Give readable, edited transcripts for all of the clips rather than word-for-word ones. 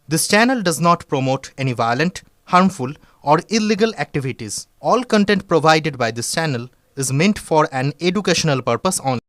This channel does not promote any violent, harmful, or illegal activities. All content provided by this channel is meant for an educational purpose only.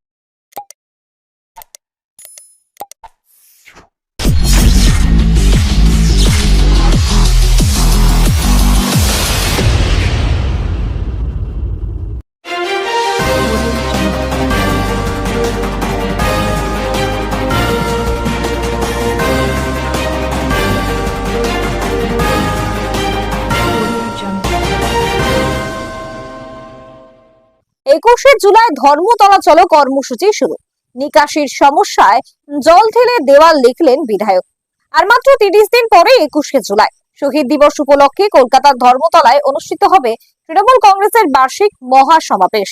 একুশে জুলাই ধর্মতলা চলো কর্মসূচি শুরু। নিকাশির সমস্যায় জল ঢেলে দেওয়াল লিখলেন বিধায়ক। আর মাত্র 30 দিন পরে 21শে জুলাই শহীদ দিবস উপলক্ষে কলকাতার ধর্মতলায় অনুষ্ঠিত হবে তৃণমূল কংগ্রেসের বার্ষিক মহাসমাবেশ।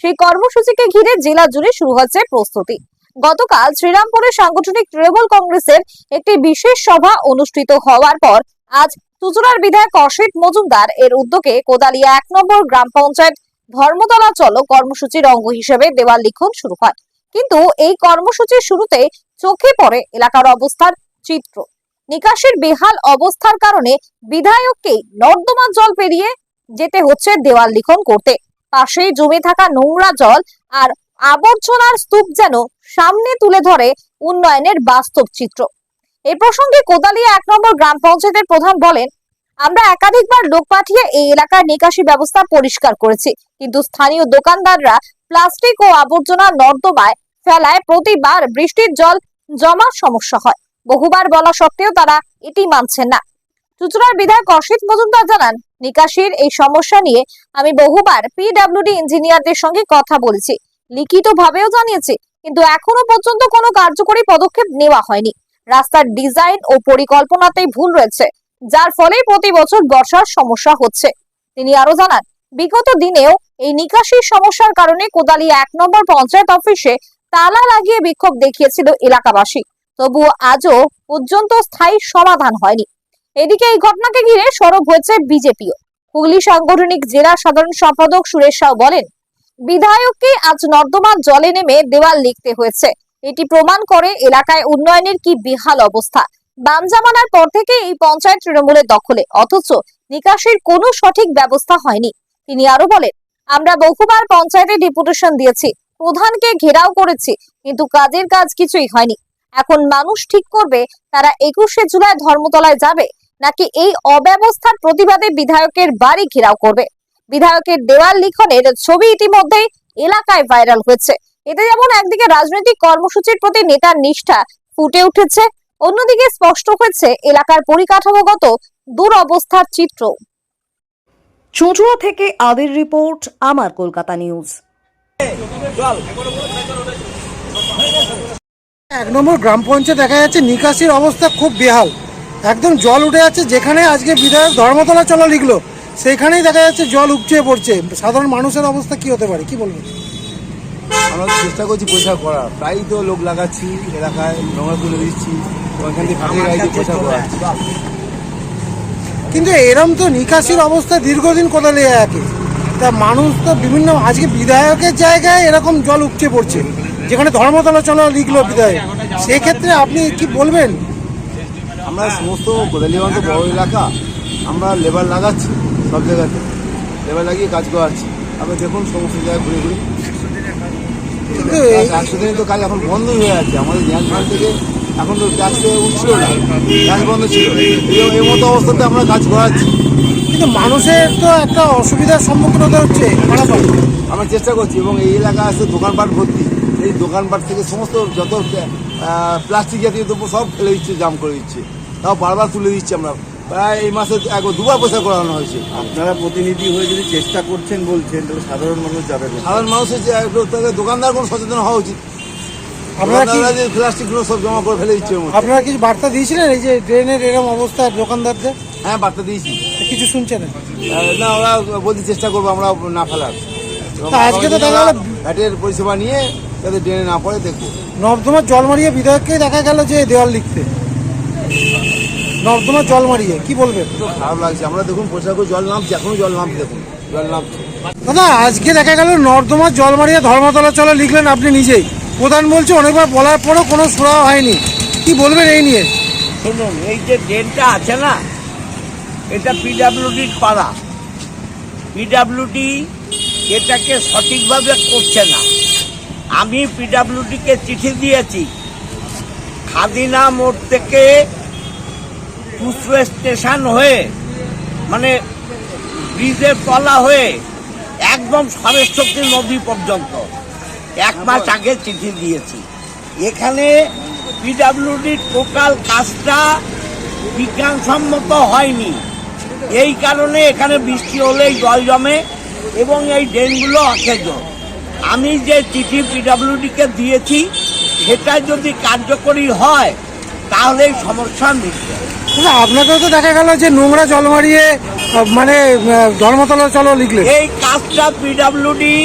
সেই কর্মসূচিকে ঘিরে জেলা জুড়ে শুরু হচ্ছে প্রস্তুতি। গতকাল শ্রীরামপুরে সাংগঠনিক তৃণমূল কংগ্রেসের একটি বিশেষ সভা অনুষ্ঠিত হওয়ার পর আজ চুঁচুড়ার বিধায়ক অসিত মজুমদার এর উদ্যোগে কোদালিয়া 1 নম্বর গ্রাম পঞ্চায়েত ধর্মতলা চলো কর্মসূচির অঙ্গ হিসেবে দেওয়াল লিখন শুরু হয়। কিন্তু এই কর্মসূচির শুরুতে চোখে পড়ে এলাকার অবস্থার চিত্র। নিকাশির বেহাল অবস্থার কারণে বিধায়ককেই নর্দমার জল পেরিয়ে যেতে হচ্ছে দেওয়াল লিখন করতে। পাশেই জমে থাকা নোংরা জল আর আবর্জনার স্তূপ যেন সামনে তুলে ধরে উন্নয়নের বাস্তব চিত্র। এই প্রসঙ্গে কোদালিয়া 1 নম্বর গ্রাম পঞ্চায়েতের প্রধান বলেন, আমরা একাধিকবার লোক পাঠিয়ে এই এলাকার নিকাশি ব্যবস্থা পরিষ্কার করেছি, কিন্তু স্থানীয় দোকানদাররা প্লাস্টিক ও আবর্জনা নর্দমায় ফেলায় প্রতিবার বৃষ্টির জল জমার সমস্যা হয়। বহুবার বলা সত্ত্বেও তারা এটি মানছেন না। চুঁচুড়ার বিধায়ক অসিত মজুমদার জানান, নিকাশির এই সমস্যা নিয়ে আমি বহুবার পিডব্লিউডি ইঞ্জিনিয়ারদের সঙ্গে কথা বলেছি, লিখিতভাবেও জানিয়েছি, কিন্তু এখনো পর্যন্ত কোনো কার্যকরী পদক্ষেপ নেওয়া হয়নি। রাস্তার ডিজাইন ও পরিকল্পনাতেই ভুল রয়েছে, যার ফলে প্রতি বছর বর্ষার সমস্যা হচ্ছে। তিনি আরো জানান, বিগত দিনেও এই নিকাশির সমস্যার কারণে কোদালিয়া 1 নম্বর পঞ্চায়েত অফিসে তালা লাগিয়ে বিক্ষোভ দেখিয়েছিল এলাকাবাসী, তবুও আজও পর্যন্ত স্থায়ী সমাধান হয়নি। এদিকে এই ঘটনাকে ঘিরে সরব হয়েছে বিজেপিও। হুগলি সাংগঠনিক জেলা সাধারণ সম্পাদক সুরেশ সাউ বলেন, বিধায়ককে আজ নর্দমার জলে নেমে দেওয়াল লিখতে হয়েছে। এটি প্রমাণ করে এলাকায় উন্নয়নের কি বেহাল অবস্থা। বাম জামানার পর থেকে এই পঞ্চায়েত তৃণমূলের দখলে, অথচ নিকাশির কোনো সঠিক ব্যবস্থা হয়নি। তিনি আরো বলেন, আমরা বহুবার পঞ্চায়েতে ডেপুটেশন দিয়েছি, প্রধানকে ঘেরাও করেছি, কিন্তু কাজের কাজ কিছুই হয়নি। এখন মানুষ ঠিক করবে তারা 21শে জুলাই ধর্মতলায় যাবে নাকি এই অব্যবস্থার প্রতিবাদে বিধায়কের বাড়ি ঘেরাও করবে। বিধায়কের দেওয়াল লিখনের ছবি ইতিমধ্যেই এলাকায় ভাইরাল হয়েছে। এতে যেমন একদিকে রাজনৈতিক কর্মসূচির প্রতি নেতার নিষ্ঠা ফুটে উঠেছে, অন্যদিকে স্পষ্ট হয়েছে এলাকার পরিকাঠামোগত দুরবস্থার চিত্র। চুঁচুড়া থেকে আদির রিপোর্ট, আমার কলকাতা নিউজ। 1 নম্বর গ্রাম পঞ্চায়েত দেখা যাচ্ছে নিকাশির অবস্থা খুব বেহাল, একদম জল উঠে যাচ্ছে। যেখানে আজকে বিধায়ক ধর্মতলা চলো লিখলো সেখানেই দেখা যাচ্ছে জল উপচে পড়ছে। সাধারণ মানুষের অবস্থা কি হতে পারে, কি বলবেন? আমরা চেষ্টা করছি পরিষ্কার করার, প্রায়ই তো লোক লাগাচ্ছি, এলাকায় নোংরা তুলে দিচ্ছি, ওইখান থেকে ফাটিয়ে গাড়ি পরিষ্কার করাচ্ছি। কিন্তু এরম তো নিকাশির অবস্থা দীর্ঘদিন কোদালিয়া একে, তা মানুষ তো বিভিন্ন, আজকে বিধায়কের জায়গায় এরকম জল উপচে পড়ছে যেখানে ধর্মতলা চলো লিখলো বিধায়ক, সেক্ষেত্রে আপনি কি বলবেন? আমরা সমস্ত কোদালিয়া তো বড় এলাকা, আমরা লেবার লাগাচ্ছি, সব জায়গাতে লেবার লাগিয়ে কাজ করাচ্ছি। আমরা দেখুন সমস্ত জায়গায় ঘুরে ঘুরে 100 দিনে তো কাজ এখন বন্ধই হয়ে আছে। আমাদের গ্যাস ফান্ড থেকে এখন তো ট্যাক্স উঠছিল না, ট্যাক্স বন্ধ ছিল, এই মতো অবস্থাতে আমরা কাজ করাচ্ছি। কিন্তু মানুষের তো একটা অসুবিধার সম্মুখীন হতে হচ্ছে। আমরা চেষ্টা করছি, এবং এই এলাকা আছে দোকানপাট ভর্তি, এই দোকানপাট থেকে সমস্ত যত প্লাস্টিক জাতীয় দ্রব্য সব ফেলে দিচ্ছে, জাম করে দিচ্ছে, তাও বারবার তুলে দিচ্ছি। আমরা প্রায় এই মাসে 2বার পয়সা করানো হয়েছে। আপনারা প্রতিনিধি হয়ে যদি চেষ্টা করছেন বলছেন, তাহলে সাধারণ মানুষ যাবে না। সাধারণ মানুষের দোকানদার কোনো সচেতন হওয়া উচিত। আপনারা কি প্লাস্টিকগুলো সব জমা করে ফেলে দিচ্ছে। আপনারা কিছু বার্তা দিয়েছিলেন এই যে ড্রেনের এরকম অবস্থা দোকানদারদের? হ্যাঁ, বার্তা দিয়েছি। কিছু শুনছেন না? ওরা বলতে চেষ্টা করবো আমরা না ফেলার। আজকে তো দেখা গেল ভ্যাটের পরিষেবা নিয়ে যাতে ড্রেনে না পড়ে দেখবো। নর্দমার জল মারিয়ে বিধায়ককে দেখা গেল যে দেওয়াল লিখতে, নর্দমার জল মারিয়ে, কি বলবেন? খারাপ লাগছে। আমরা দেখুন পরিষ্কার করে জল নামছে, এখনো জল নামছে, দেখুন জল নামছে। দাদা, আজকে দেখা গেল নর্দমার জল মারিয়ে ধর্মতলা চলো লিখলেন আপনি নিজেই, প্রধান বলছে অনেকবার বলার পরও কোনো সুরাহা হয়নি, কি বলবেন এই নিয়ে? শুনুন, এই যে ড্রেনটা আছে না, এটা পিডাব্লিউডির পাড়া। পিডাব্লিউডি এটাকে সঠিকভাবে করছে না। আমি পিডাব্লিউডিকে চিঠি দিয়েছি, খাদিনা মোড় থেকে কুসুয়া স্টেশন হয়ে, মানে ব্রিজের তলা হয়ে একদম সরেশ্বতী নদী পর্যন্ত 1 মাস আগে চিঠি দিয়েছি। এখানে পিডাব্লিউডির টোটাল কাজটা বিজ্ঞানসম্মত হয়নি। এই কারণে এখানে বৃষ্টি হলেই জল জমে এবং এই ড্রেনগুলো অকেজ। আমি যে চিঠি পিডাব্লিউডিকে দিয়েছি সেটা যদি কার্যকরী হয় তাহলে এই সমস্যা মিটবে। না, আপনাকেও তো দেখা গেল যে নোংরা জল মারিয়ে মানে ধর্মতলা চলো লিখলে। এই কাজটা পিডাব্লিউডি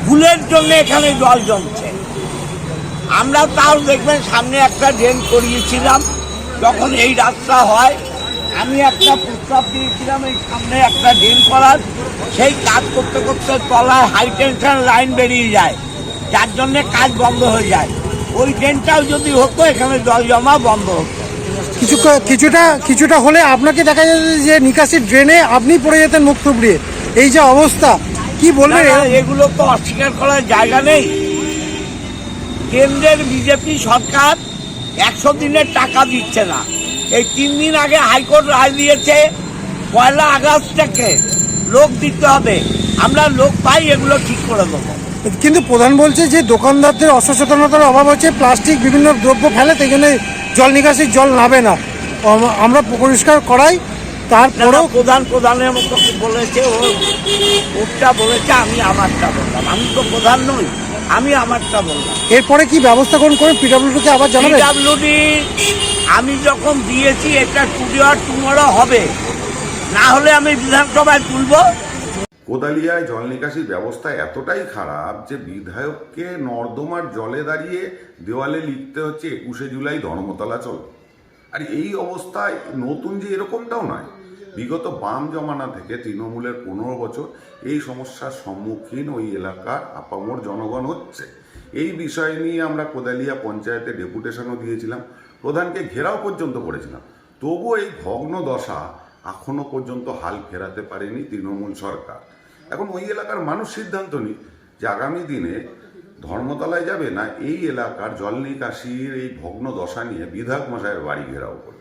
ভুলের জন্য এখানে জল জমছে। আমরা তাও দেখবেন সামনে একটা ড্রেন করিয়েছিলাম, যখন এই রাস্তা হয় আমি একটা প্রস্তাব দিয়েছিলাম এই সামনে একটা ড্রেন করার। সেই কাজ করতে করতে তলায় হাই টেনশন লাইন বেরিয়ে যায়, যার জন্যে কাজ বন্ধ হয়ে যায়। ওই ড্রেনটাও যদি হতো এখানে জল জমা বন্ধ হতো। কিছুটা হলে আপনাকে দেখা যাচ্ছে যে নিকাশির ড্রেনে আপনি পড়ে যেতেন মুখ থুবড়িয়ে। এই যে অবস্থা, কি বলবেন? না, এগুলো তো অস্বীকার করার জায়গা নেই। কেন্দ্রের বিজেপি সরকার 100 দিনের টাকা দিচ্ছে না। এই 3 দিন আগে হাইকোর্ট রায় দিয়েছে 1 আগস্ট থেকে লোক দিতে হবে। আমরা লোক পাই, এগুলো ঠিক করে দেবো। কিন্তু প্রধান বলছে যে দোকানদারদের অসচেতনতার অভাব আছে, প্লাস্টিক বিভিন্ন দ্রব্য ফেলে, তাই জন্য জল নিকাশির জল নাবে না। আমরা পরিষ্কার করাই, তারপরেও প্রধানের মতো বলেছে, ওরটা বলেছে, আমি আমারটা বললাম। আমি তো প্রধান নই, আমি আমারটা বললাম। এরপরে কি ব্যবস্থা গ্রহণ করে পিডাব্লিউডিকে আবার জানাবেন? পিডাব্লিউডি আমি যখন দিয়েছি এটা টুডে আর টুমরো হবে, না হলে আমি বিধানসভায় তুলব। কোদালিয়ায় জল নিকাশি ব্যবস্থা এতটাই খারাপ যে বিধায়ককে নর্দমার জলে দাঁড়িয়ে দেওয়ালে লিখতে হচ্ছে 21শে জুলাই ধর্মতলা চলো। আর এই অবস্থায় নতুন যে এরকমটাও নয়, বিগত বাম জমানা থেকে তৃণমূলের 15 বছর এই সমস্যার সম্মুখীন ওই এলাকার আপামর জনগণ হচ্ছে। এই বিষয় নিয়ে আমরা কোদালিয়া পঞ্চায়েতে ডেপুটেশনও দিয়েছিলাম, প্রধানকে ঘেরাও পর্যন্ত করেছিলাম। তবুও এই ভগ্ন দশা এখনো পর্যন্ত হাল ফেরাতে পারেনি তৃণমূল সরকার। এখন ওই এলাকার মানুষ সিদ্ধান্ত নিক যে আগামী দিনে ধর্মতলায় যাবে না এই এলাকার জল নিকাশির এই ভগ্ন দশা নিয়ে বিধায়ক মশাইয়ের বাড়ি ঘেরাও করবে।